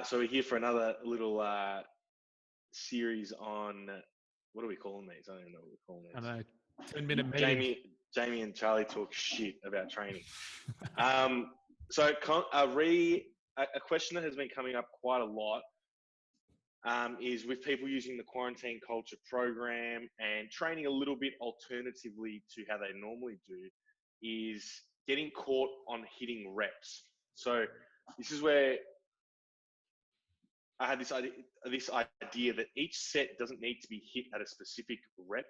So we're here for another little series on, what are we calling these? I don't even know what we're calling these. I know, 10-minute meeting. Jamie and Charlie talk shit about training. So a question that has been coming up quite a lot is with people using the quarantine culture program and training a little bit alternatively to how they normally do, is getting caught on hitting reps. So this is where I had this idea that each set doesn't need to be hit at a specific rep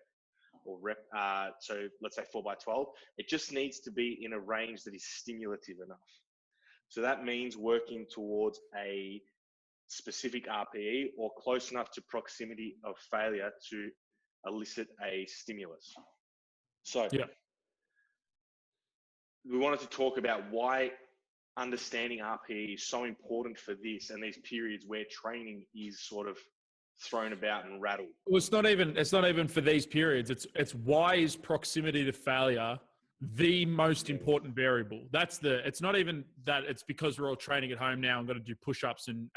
or rep. So let's say 4x12. It just needs to be in a range that is stimulative enough. So that means working towards a specific RPE or close enough to proximity of failure to elicit a stimulus. So we wanted to talk about why understanding RPE is so important for this and these periods where training is sort of thrown about and rattled. Well, it's not even for these periods. It's why is proximity to failure the most important variable? It's not even that it's because we're all training at home now and got to do push-ups and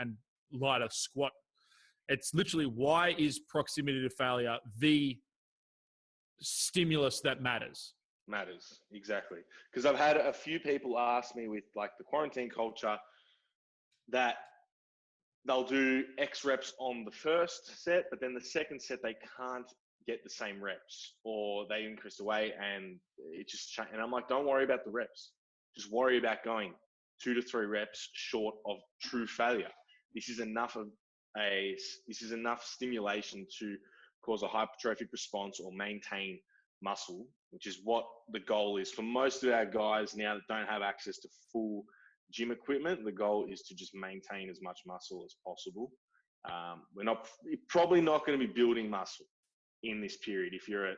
light a squat. It's literally why is proximity to failure the stimulus that matters. Matters, exactly. Because I've had a few people ask me with like the quarantine culture that they'll do X reps on the first set, but then the second set they can't get the same reps, or they increase the weight and it just changes. And I'm like, don't worry about the reps. Just worry about going 2 to 3 reps short of true failure. This is enough stimulation to cause a hypertrophic response or maintain muscle, which is what the goal is for most of our guys now that don't have access to full gym equipment. The goal is to just maintain as much muscle as possible. You're probably not going to be building muscle in this period. If you're an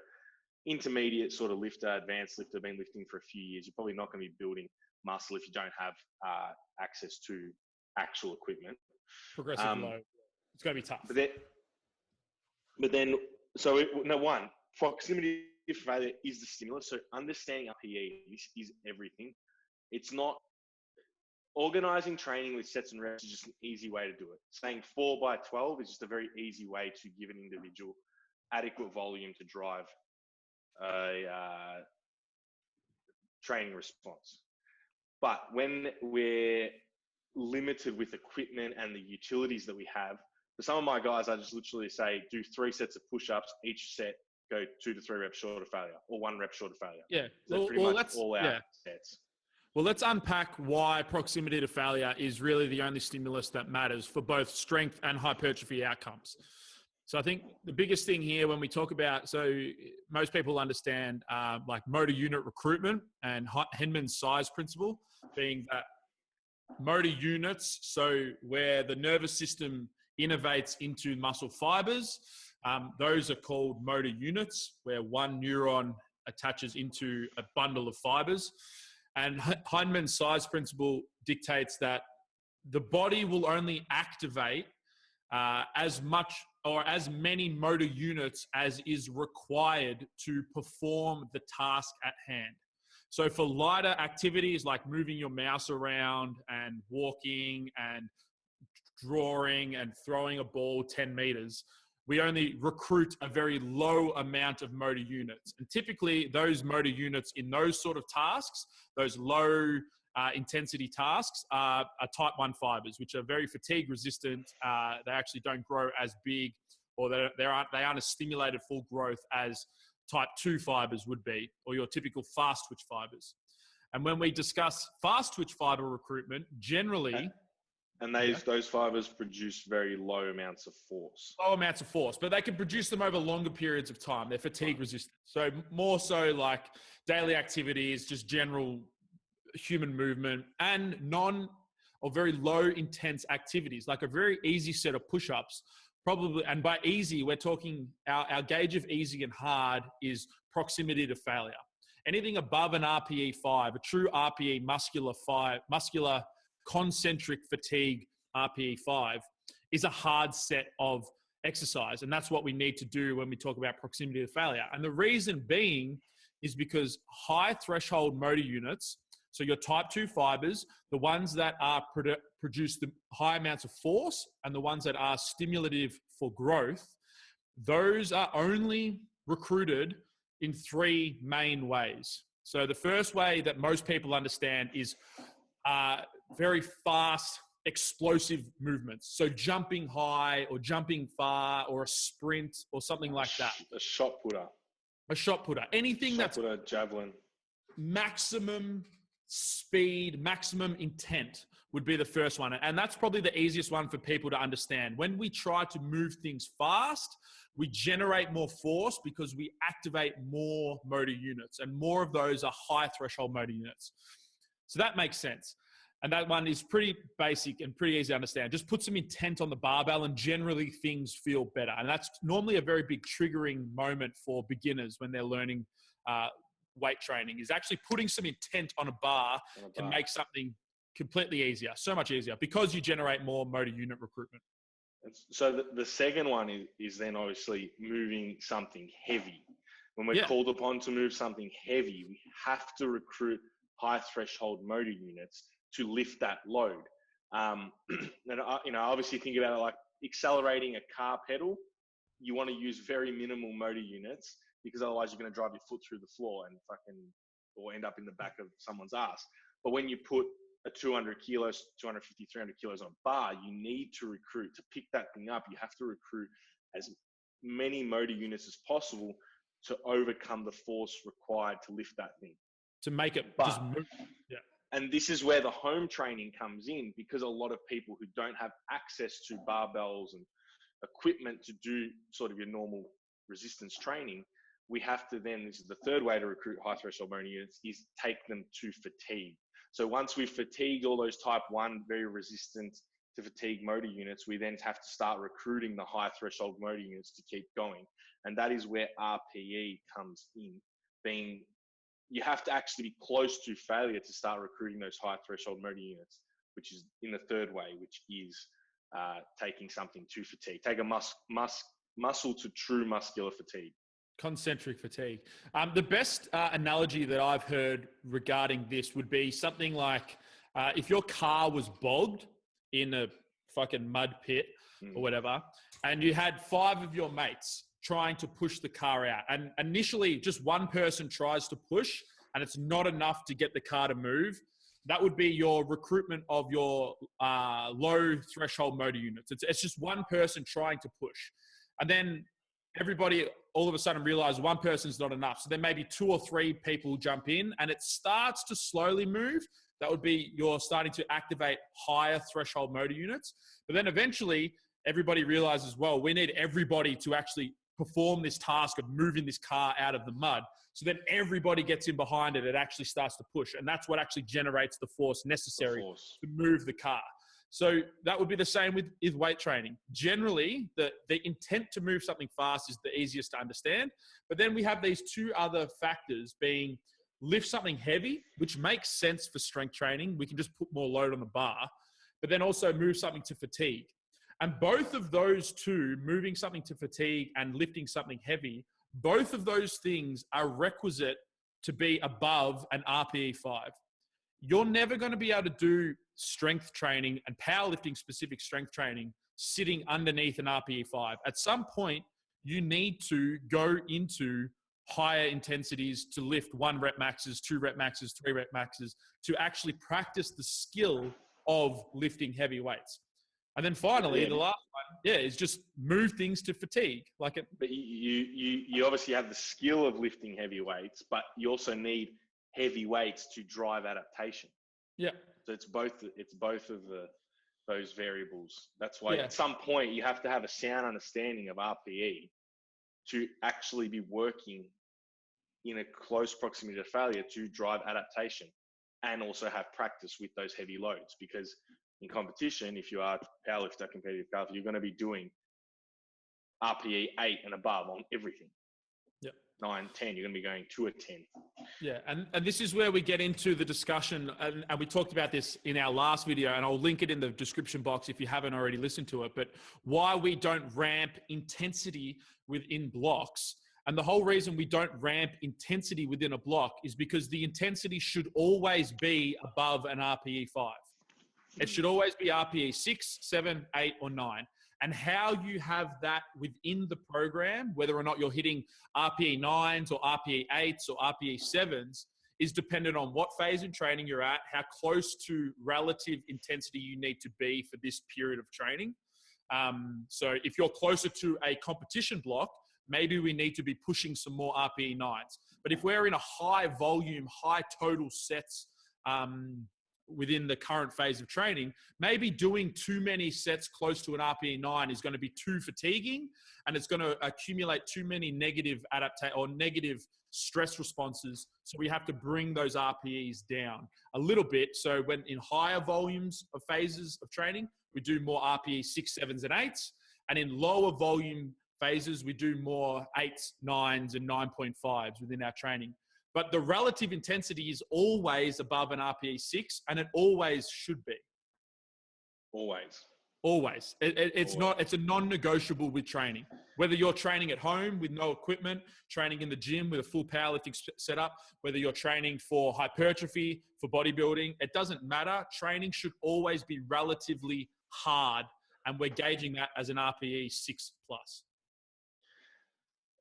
intermediate sort of lifter, advanced lifter, been lifting for a few years, you're probably not going to be building muscle if you don't have access to actual equipment. Progressive low. It's going to be tough. One, proximity to failure is the stimulus. So understanding RPE, this is everything. It's not organizing training with sets and reps is just an easy way to do it. Saying 4x12 is just a very easy way to give an individual adequate volume to drive a training response. But when we're limited with equipment and the utilities that we have, for some of my guys, I just literally say, do 3 sets of push-ups, each set go 2 to 3 reps short of failure, or 1 rep short of failure. Yeah. So pretty much all our sets. Well, let's unpack why proximity to failure is really the only stimulus that matters for both strength and hypertrophy outcomes. So I think the biggest thing here when we talk about, so most people understand like motor unit recruitment and Henman's size principle being that motor units, so where the nervous system innervates into muscle fibers, those are called motor units, where one neuron attaches into a bundle of fibers. And Henman's size principle dictates that the body will only activate as much or as many motor units as is required to perform the task at hand. So for lighter activities like moving your mouse around and walking and drawing and throwing a ball 10 meters, we only recruit a very low amount of motor units. And typically those motor units in those sort of tasks, those low intensity tasks are type 1 fibers, which are very fatigue resistant. They actually don't grow as big, or they aren't as stimulated full growth as type 2 fibers would be, or your typical fast twitch fibers. And when we discuss fast twitch fiber recruitment, generally... And those fibers produce very low amounts of force. Low amounts of force, but they can produce them over longer periods of time. They're fatigue resistant. So more so like daily activities, just general human movement, and non or very low intense activities, like a very easy set of push-ups. Probably, and by easy, we're talking, our gauge of easy and hard is proximity to failure. Anything above an RPE 5, a true RPE muscular concentric fatigue RPE 5 is a hard set of exercise. And that's what we need to do when we talk about proximity to failure. And the reason being is because high threshold motor units, so your type 2 fibers, the ones that are produce the high amounts of force and the ones that are stimulative for growth, those are only recruited in three main ways. So the first way that most people understand is very fast, explosive movements. So jumping high or jumping far or a sprint or something like that. A shot putter. A shot putter. Anything shot that's putter, javelin. Maximum speed, maximum intent would be the first one. And that's probably the easiest one for people to understand. When we try to move things fast, we generate more force because we activate more motor units, and more of those are high threshold motor units. So that makes sense. And that one is pretty basic and pretty easy to understand. Just put some intent on the barbell and generally things feel better. And that's normally a very big triggering moment for beginners when they're learning weight training, is actually putting some intent on a bar can make something completely easier, so much easier, because you generate more motor unit recruitment. So the second one is then obviously moving something heavy. When we're called upon to move something heavy, we have to recruit high threshold motor units to lift that load. And obviously think about it like accelerating a car pedal. You want to use very minimal motor units because otherwise you're going to drive your foot through the floor and or end up in the back of someone's ass. But when you put a 200 kilos, 250, 300 kilos on a bar, you need to recruit. To pick that thing up, you have to recruit as many motor units as possible to overcome the force required to lift that thing. To make it just move. Yeah. And this is where the home training comes in, because a lot of people who don't have access to barbells and equipment to do sort of your normal resistance training, we have to then, this is the third way to recruit high threshold motor units, is take them to fatigue. So once we've fatigued all those type 1, very resistant to fatigue motor units, we then have to start recruiting the high threshold motor units to keep going. And that is where RPE comes in, being you have to actually be close to failure to start recruiting those high threshold motor units, which is in the third way, which is taking something to fatigue. Take a muscle to true muscular fatigue. Concentric fatigue. The best analogy that I've heard regarding this would be something like if your car was bogged in a fucking mud pit or whatever, and you had 5 of your mates trying to push the car out. And initially just one person tries to push and it's not enough to get the car to move. That would be your recruitment of your low threshold motor units. It's just one person trying to push. And then everybody all of a sudden realize one person's not enough. So then maybe 2 or 3 people jump in and it starts to slowly move. That would be you're starting to activate higher threshold motor units. But then eventually everybody realizes, well, we need everybody to actually perform this task of moving this car out of the mud. So then everybody gets in behind it. It actually starts to push. And that's what actually generates the force necessary to move the car. So that would be the same with weight training. Generally, the intent to move something fast is the easiest to understand. But then we have these 2 other factors, being lift something heavy, which makes sense for strength training. We can just put more load on the bar, but then also move something to fatigue. And both of those 2, moving something to fatigue and lifting something heavy, both of those things are requisite to be above an RPE 5. You're never going to be able to do strength training and powerlifting specific strength training sitting underneath an RPE 5. At some point, you need to go into higher intensities to lift 1 rep maxes, 2 rep maxes, 3 rep maxes to actually practice the skill of lifting heavy weights. And then finally, the last one, is just move things to fatigue. But you obviously have the skill of lifting heavy weights, but you also need heavy weights to drive adaptation. Yeah. So it's both of those variables. That's why at some point you have to have a sound understanding of RPE to actually be working in a close proximity to failure to drive adaptation, and also have practice with those heavy loads. Because in competition, if you are a powerlifter, competitive powerlifter, you're going to be doing RPE 8 and above on everything. 9, 10, you're going to be going to a 10. Yeah, and this is where we get into the discussion, and we talked about this in our last video, and I'll link it in the description box if you haven't already listened to it, but why we don't ramp intensity within blocks. And the whole reason we don't ramp intensity within a block is because the intensity should always be above an RPE 5. It should always be RPE 6, 7, 8, or 9. And how you have that within the program, whether or not you're hitting RPE 9s or RPE 8s or RPE 7s, is dependent on what phase in training you're at, how close to relative intensity you need to be for this period of training. So if you're closer to a competition block, maybe we need to be pushing some more RPE 9s. But if we're in a high volume, high total sets within the current phase of training, maybe doing too many sets close to an RPE 9 is going to be too fatiguing, and it's going to accumulate too many negative negative stress responses. So we have to bring those RPEs down a little bit. So when in higher volumes of phases of training, we do more RPE 6, 7s, and 8s. And in lower volume phases, we do more 8s, 9s, and 9.5s within our training. But the relative intensity is always above an RPE 6, and it always should be. Always. Always. It's a non-negotiable with training. Whether you're training at home with no equipment, training in the gym with a full powerlifting setup, whether you're training for hypertrophy, for bodybuilding, it doesn't matter. Training should always be relatively hard, and we're gauging that as an RPE 6 plus.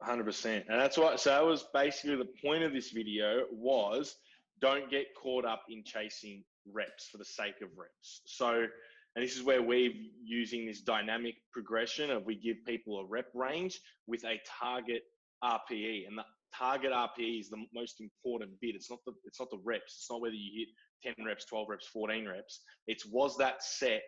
100%. And that's what, so that was basically the point of this video was don't get caught up in chasing reps for the sake of reps. So, and this is where we're using this dynamic progression of we give people a rep range with a target RPE, and the target RPE is the most important bit. It's not the reps. It's not whether you hit 10 reps, 12 reps, 14 reps. It's was that set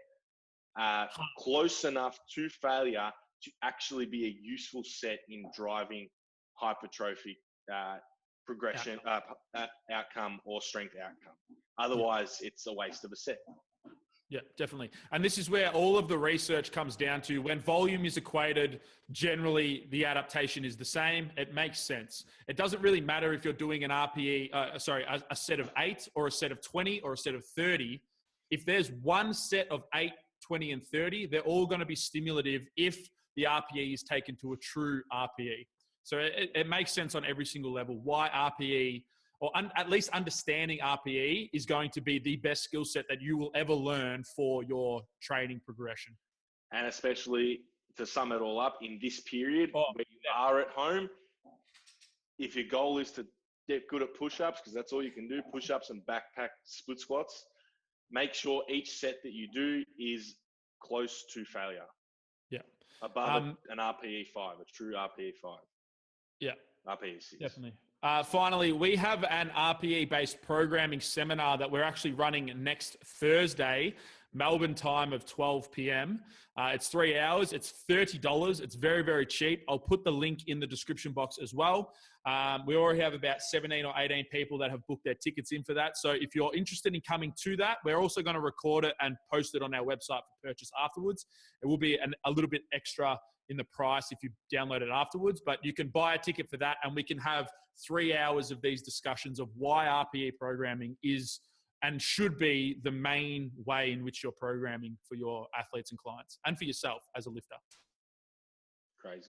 close enough to failure to actually be a useful set in driving hypertrophy progression, outcome or strength outcome. Otherwise, it's a waste of a set. Yeah, definitely. And this is where all of the research comes down to. When volume is equated, generally the adaptation is the same. It makes sense. It doesn't really matter if you're doing an RPE, a set of 8 or a set of 20 or a set of 30. If there's one set of 8, 20, and 30, they're all going to be stimulative if the RPE is taken to a true RPE. So it makes sense on every single level why RPE, or at least understanding RPE, is going to be the best skill set that you will ever learn for your training progression. And especially to sum it all up in this period where you are at home, if your goal is to get good at push-ups, because that's all you can do, push-ups and backpack split squats, make sure each set that you do is close to failure. Yeah. Above an RPE 5, a true RPE 5. Yeah. RPE 6. Definitely. Finally, we have an RPE-based programming seminar that we're actually running next Thursday, Melbourne time of 12 p.m. It's 3 hours. It's $30. It's very, very cheap. I'll put the link in the description box as well. We already have about 17 or 18 people that have booked their tickets in for that. So if you're interested in coming to that, we're also going to record it and post it on our website for purchase afterwards. It will be a little bit extra in the price if you download it afterwards, but you can buy a ticket for that, and we can have 3 hours of these discussions of why RPE programming is and should be the main way in which you're programming for your athletes and clients and for yourself as a lifter. Crazy.